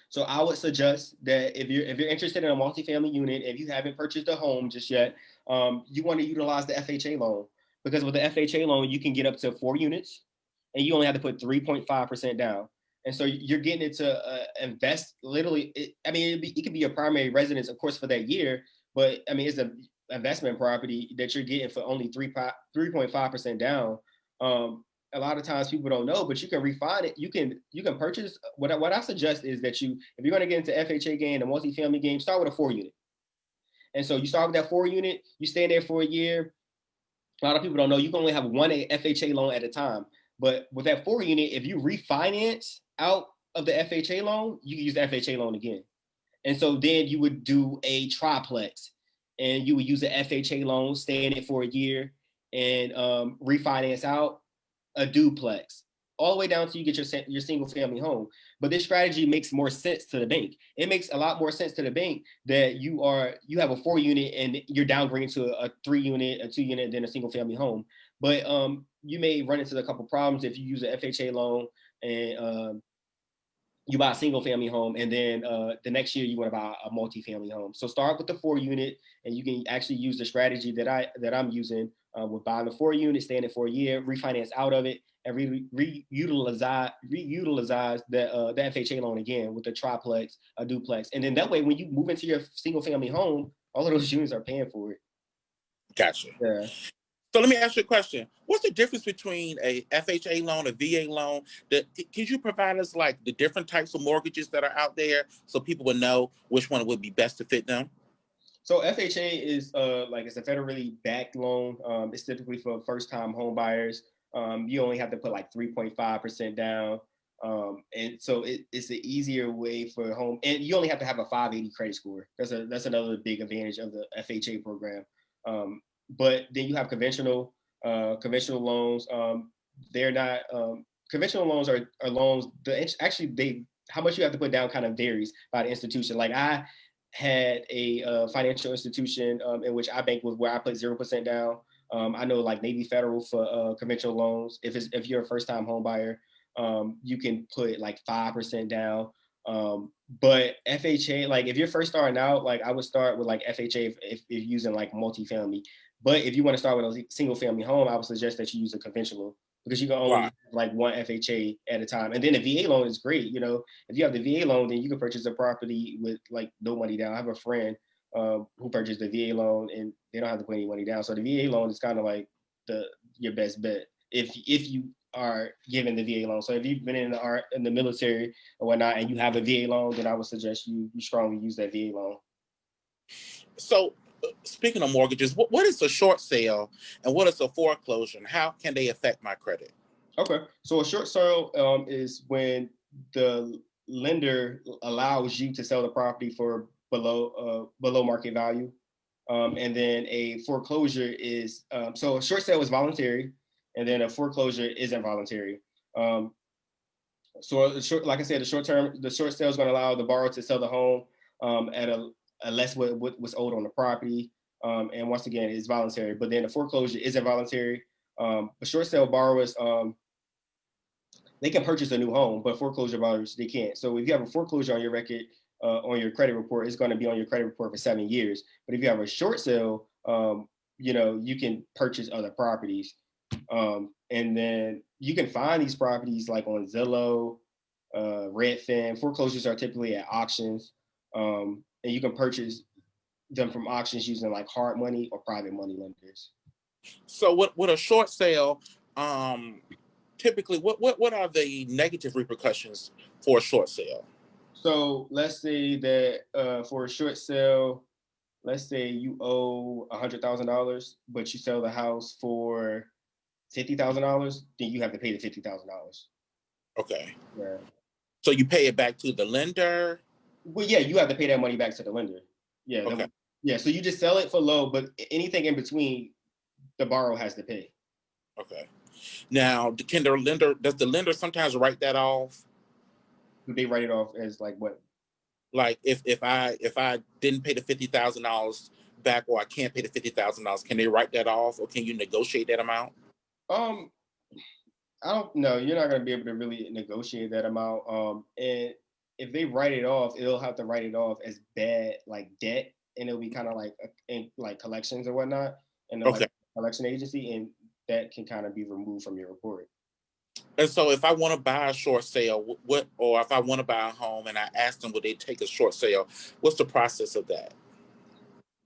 so I would suggest that if you're interested in a multifamily unit, if you haven't purchased a home just yet, you want to utilize the FHA loan, because with the FHA loan, you can get up to 4 units and you only have to put 3.5% down. And so you're getting it to invest literally. It could be your primary residence, of course, for that year. But I mean, investment property that you're getting for only 3.5% down. A lot of times people don't know, but you can refine it. You can purchase. What I suggest is that if you're going to get into FHA game, the multifamily game, start with a 4-unit. And so you start with that 4-unit, you stay there for a year. A lot of people don't know you can only have one FHA loan at a time. But with that 4-unit, if you refinance out of the FHA loan, you can use the FHA loan again. And so then you would do a triplex, and you would use the FHA loan, stay in it for a year, and refinance out a duplex, all the way down to you get your single family home. But this strategy makes more sense to the bank. It makes a lot more sense to the bank that you have a 4-unit and you're downgrading to a 3-unit, a 2-unit, then a single family home. But you may run into a couple problems if you use an FHA loan and you buy a single family home, and then the next year you want to buy a multifamily home. So start with the 4-unit, and you can actually use the strategy that I'm using with buying the 4-unit, staying it for a year, refinance out of it, and reutilize the FHA loan again with a triplex, a duplex. And then that way, when you move into your single family home, all of those units are paying for it. Gotcha. Yeah. So let me ask you a question. What's the difference between a FHA loan, a VA loan? Can you provide us like the different types of mortgages that are out there so people would know which one would be best to fit them? So FHA is it's a federally backed loan. It's typically for first-time home buyers. You only have to put like 3.5% down. And so it's an easier way for home, and you only have to have a 580 credit score. That's another big advantage of the FHA program. But then you have conventional loans. They're not conventional loans are loans. How much you have to put down kind of varies by the institution. Like I had a financial institution in which I bank with, where I put 0% down. I know like Navy Federal for conventional loans. If you're a first time home buyer, you can put like 5% down. But FHA, like if you're first starting out, like I would start with like FHA if you're using like multifamily. But if you want to start with a single family home, I would suggest that you use a conventional, because you can only Right. like one FHA at a time. And then a VA loan is great. You know, if you have the VA loan, then you can purchase a property with like no money down. I have a friend who purchased the VA loan and they don't have to put any money down. So the VA loan is kind of like your best bet if you are given the VA loan. So if you've been in the military or whatnot and you have a VA loan, then I would suggest you strongly use that VA loan. So speaking of mortgages, what is a short sale and what is a foreclosure, and how can they affect my credit? Okay, so a short sale is when the lender allows you to sell the property for below market value, and then a foreclosure is so a short sale is voluntary, and then a foreclosure isn't voluntary. So like I said, the short sale is going to allow the borrower to sell the home at a less what was owed on the property, and once again, it's voluntary. But then the foreclosure isn't voluntary. But short sale borrowers, they can purchase a new home, but foreclosure borrowers, they can't. So if you have a foreclosure on your record, on your credit report, it's going to be on your credit report for 7 years. But if you have a short sale, you can purchase other properties. And then you can find these properties like on Zillow, Redfin. Foreclosures are typically at auctions. And you can purchase them from auctions using like hard money or private money lenders. So with a short sale, typically what are the negative repercussions for a short sale? So let's say that for a short sale, let's say you owe $100,000, but you sell the house for $50,000, then you have to pay the $50,000. Okay. Yeah. So you pay it back to the lender? Well, yeah, you have to pay that money back to the lender. Yeah. Okay. Yeah. So you just sell it for low, but anything in between, the borrower has to pay. Okay. Now, does the lender sometimes write that off? Do they write it off as like what? Like if I didn't pay the $50,000 back, or I can't pay the $50,000, can they write that off, or can you negotiate that amount? I don't know. You're not going to be able to really negotiate that amount. And if they write it off, it'll have to write it off as bad, like debt, and it'll be kind of like in like collections or whatnot, and Okay. like collection agency, and that can kind of be removed from your report. And so if I want to buy a short sale, or if I want to buy a home and I ask them, would they take a short sale? What's the process of that?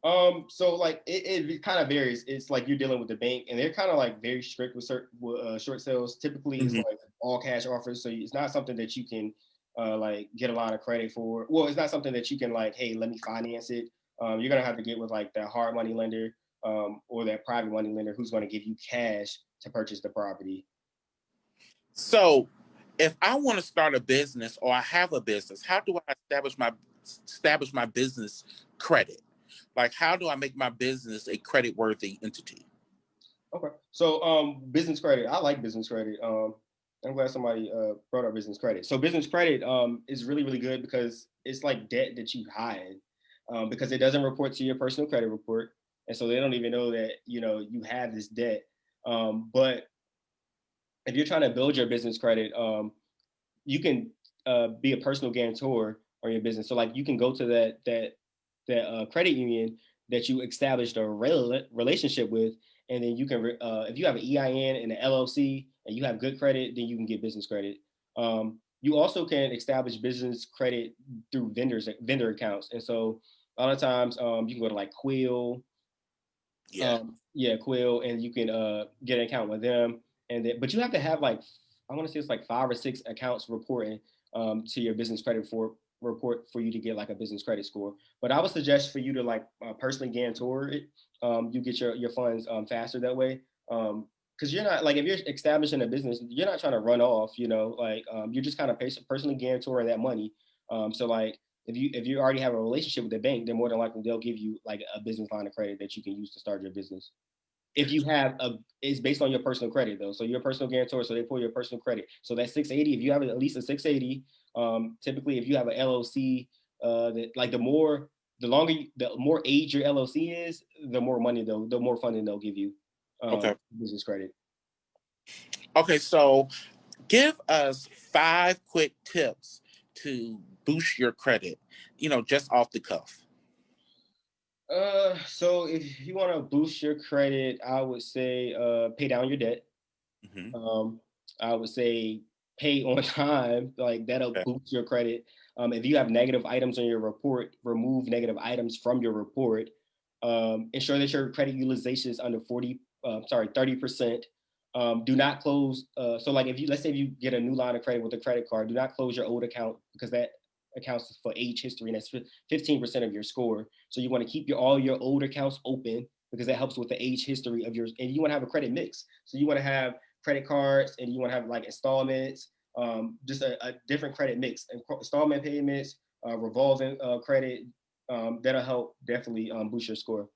So like it kind of varies. It's like you're dealing with the bank, and they're kind of like very strict with certain short sales. Typically, it's Mhm. like all cash offers, so it's not something that you can like get a lot of credit for. Well, it's not something that you can like, hey, let me finance it. You're gonna have to get with like that hard money lender or that private money lender who's going to give you cash to purchase the property. So, if I want to start a business or I have a business, how do I establish my business credit? Like, how do I make my business a credit worthy entity? Okay. So business credit. I like business credit. I'm glad somebody brought up business credit. So business credit is really, really good because it's like debt that you hide because it doesn't report to your personal credit report. And so they don't even know that, you know, you have this debt. But if you're trying to build your business credit, you can be a personal guarantor on your business. So like you can go to that credit union that you established a relationship with, and then you can if you have an EIN and an LLC and you have good credit, then you can get business credit. You also can establish business credit through vendor accounts, and so a lot of times you can go to like Quill, Yeah. yeah, Quill, and you can get an account with them. And then, but you have to have like I want to say it's like 5 or 6 accounts reporting to your business credit for report for you to get like a business credit score. But I would suggest for you to like personally guarantor it. You get your funds faster that way. Because you're not like if you're establishing a business, you're not trying to run off. You know, like you're just kind of personally guarantoring that money. So like if you already have a relationship with the bank, then more than likely they'll give you like a business line of credit that you can use to start your business. If you have it's based on your personal credit though. So you're a personal guarantor, so they pull your personal credit. So that 680, if you have at least a 680, typically if you have an LLC, that like the more age your LLC is, the more money the more funding they'll give you, Okay. business credit. Okay. So, give us 5 quick tips to boost your credit. Just off the cuff. So if you want to boost your credit, I would say pay down your debt. Hmm. Um, I would say pay on time, like that'll Okay. boost your credit. If you have negative items on your report, remove negative items from your report. Ensure that your credit utilization is under 30%. Do not close. So like if you let's say if you get a new line of credit with a credit card, do not close your old account because that accounts for age history and that's 15% of your score. So you want to keep all your old accounts open because that helps with the age history of yours. And you want to have a credit mix. So you want to have credit cards and you want to have like installments, just a different credit mix, and installment payments, revolving credit. That'll help definitely boost your score.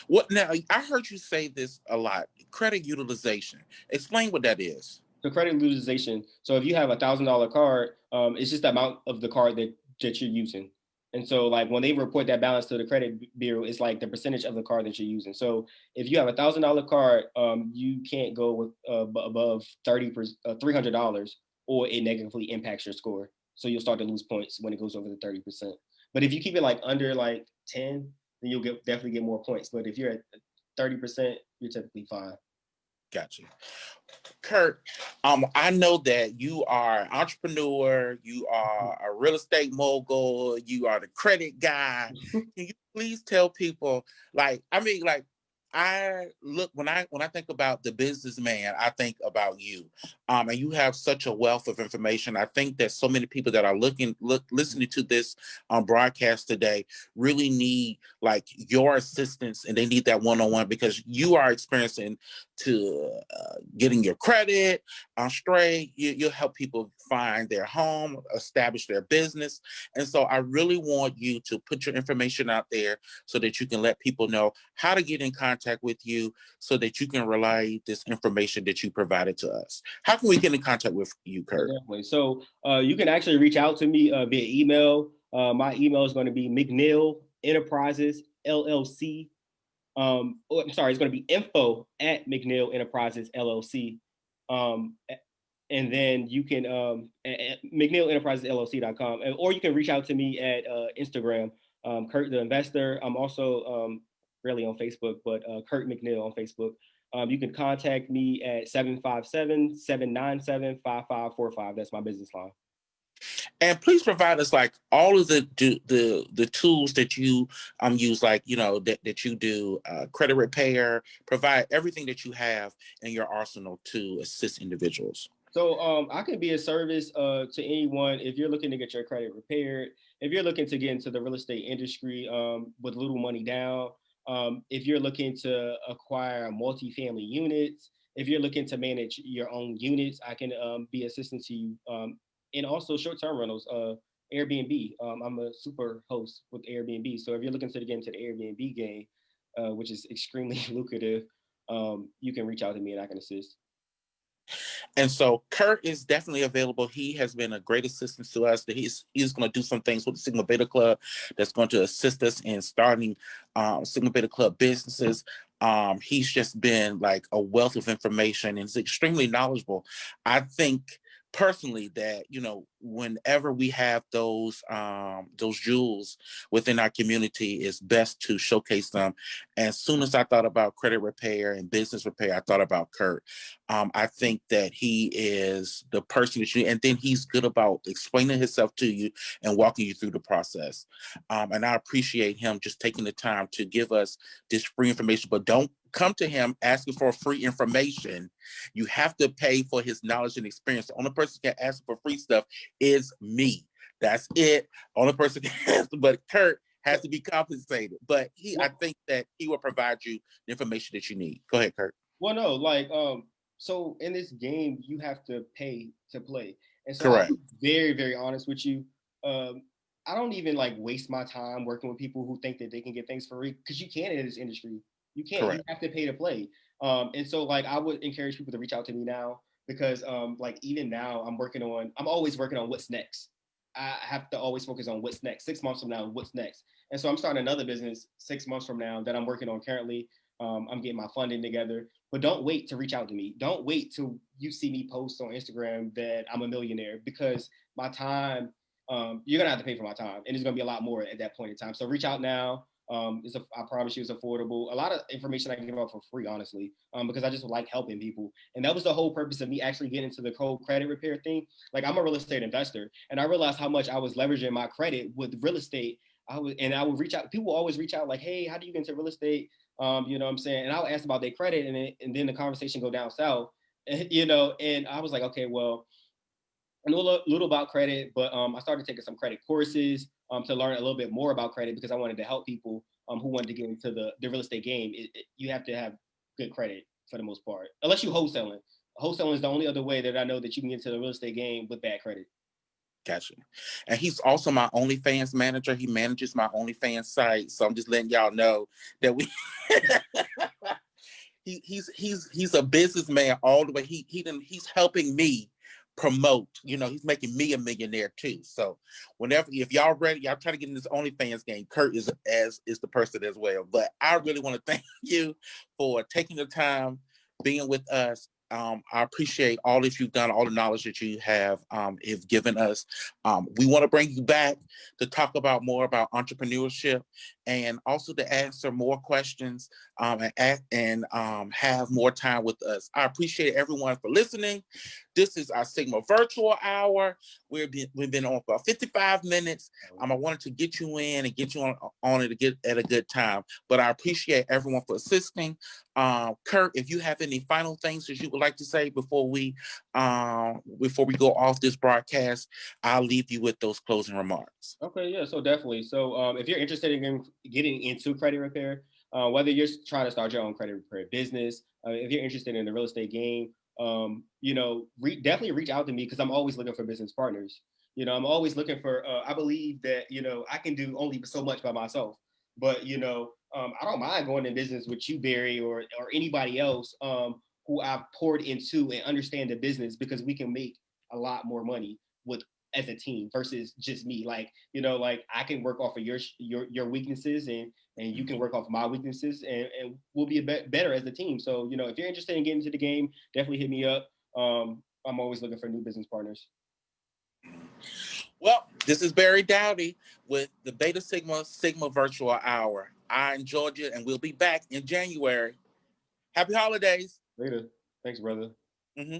What now? I heard you say this a lot. Credit utilization. Explain what that is. So credit utilization. So if you have $1,000 card, it's just the amount of the card that you're using. And so like when they report that balance to the credit bureau, it's like the percentage of the card that you're using. So if you have $1,000 card, you can't go with above $300, or it negatively impacts your score. So you'll start to lose points when it goes over the 30%. But if you keep it like under like 10, then you'll definitely get more points. But if you're at 30%, you're typically fine. Gotcha. Kurt, I know that you are an entrepreneur, you are a real estate mogul, you are the credit guy. Can you please tell people, like, I look when I think about the businessman, I think about you, and you have such a wealth of information. I think that so many people that are listening to this broadcast today really need like your assistance, and they need that one-on-one because you are experiencing to getting your credit straight. You'll help people find their home, establish their business. And so I really want you to put your information out there so that you can let people know how to get in contact with you so that you can relay this information that you provided to us. How can we get in contact with you, Yeah, Kurt? definitely. So you can actually reach out to me via email. My email is going to be McNeil Enterprises LLC. I'm sorry, it's going to be info at McNeil Enterprises LLC. Um, and then you can at McNeilEnterprisesLLC.com, or you can reach out to me at Instagram, Kurt the Investor. I'm also really on Facebook, but Kurt McNeil on Facebook. You can contact me at 757-797-5545. That's my business line. And please provide us like all of the tools that you use, like that you do credit repair. Provide everything that you have in your arsenal to assist individuals. So I can be a service to anyone if you're looking to get your credit repaired, if you're looking to get into the real estate industry with little money down, if you're looking to acquire multifamily units, if you're looking to manage your own units, I can be assistant to you. And also short-term rentals, Airbnb. I'm a super host with Airbnb. So if you're looking to get into the Airbnb game, which is extremely lucrative, you can reach out to me and I can assist. And so Kurt is definitely available. He has been a great assistance to us. That he's going to do some things with the Sigma Beta Club that's going to assist us in starting Sigma Beta Club businesses. He's just been like a wealth of information and is extremely knowledgeable. I think personally that whenever we have those jewels within our community, it's best to showcase them. As soon as I thought about credit repair and business repair, I thought about Kurt. I think that he is the person that you, and then he's good about explaining himself to you and walking you through the process. And I appreciate him just taking the time to give us this free information, but don't come to him asking for free information. You have to pay for his knowledge and experience. The only person who can ask for free stuff is me. That's it. Only person can ask, but Kurt has to be compensated. But I think that he will provide you the information that you need. Go ahead, Kurt. Well, no, like, so in this game, you have to pay to play. And so Correct. I'm very, very honest with you. I don't even like waste my time working with people who think that they can get things for free, because you can't in this industry. You can't. Correct. You have to pay to play. And so like I would encourage people to reach out to me now, because like even now I'm always working on what's next. I have to always focus on what's next. 6 months from now, what's next? And so I'm starting another business 6 months from now that I'm working on currently. I'm getting my funding together, but don't wait to reach out to me. Don't wait till you see me post on Instagram that I'm a millionaire, because my time, you're gonna have to pay for my time, and it's gonna be a lot more at that point in time. So reach out now. I promise you, it's affordable. A lot of information I can give out for free, honestly, because I just like helping people, and that was the whole purpose of me actually getting into the whole credit repair thing. Like, I'm a real estate investor, and I realized how much I was leveraging my credit with real estate. I would reach out. People always reach out like, "Hey, how do you get into real estate?" You know what I'm saying? And I'll ask about their credit, and then the conversation go down south. And I was like, okay, well, I know a little about credit, but I started taking some credit courses to learn a little bit more about credit, because I wanted to help people who wanted to get into the real estate game. You have to have good credit for the most part, unless you wholesaling. Wholesaling is the only other way that I know that you can get into the real estate game with bad credit. Gotcha. And he's also my OnlyFans manager. He manages my OnlyFans site. So I'm just letting y'all know that we he's a businessman all the way. He's helping me promote. He's making me a millionaire too. So if y'all ready, y'all try to get in this OnlyFans game, Kurt is the person as well. But I really want to thank you for taking the time, being with us. I appreciate all that you've done, all the knowledge that you have given us. We want to bring you back to talk more about entrepreneurship, and also to answer more questions and have more time with us. I appreciate everyone for listening. This is our Sigma Virtual Hour. We've been on for 55 minutes. I wanted to get you in and get you on it to get at a good time. But I appreciate everyone for assisting. Kurt, if you have any final things that you would like to say before we go off this broadcast, I'll leave you with those closing remarks. Okay, yeah, so definitely. So if you're interested in getting into credit repair, whether you're trying to start your own credit repair business, if you're interested in the real estate game, definitely reach out to me, because I'm always looking for business partners. I'm always looking for, I believe that, I can do only so much by myself, but, I don't mind going in business with you, Barry, or anybody else who I've poured into and understand the business, because we can make a lot more money as a team versus just me. Like, like I can work off of your weaknesses, and you can work off of my weaknesses, and we'll be better as a team. So, if you're interested in getting into the game, definitely hit me up. I'm always looking for new business partners. Well, this is Barry Dowdy with the Beta Sigma Virtual Hour. I enjoyed it, and we'll be back in January. Happy holidays. Later. Thanks, brother. Mm-hmm.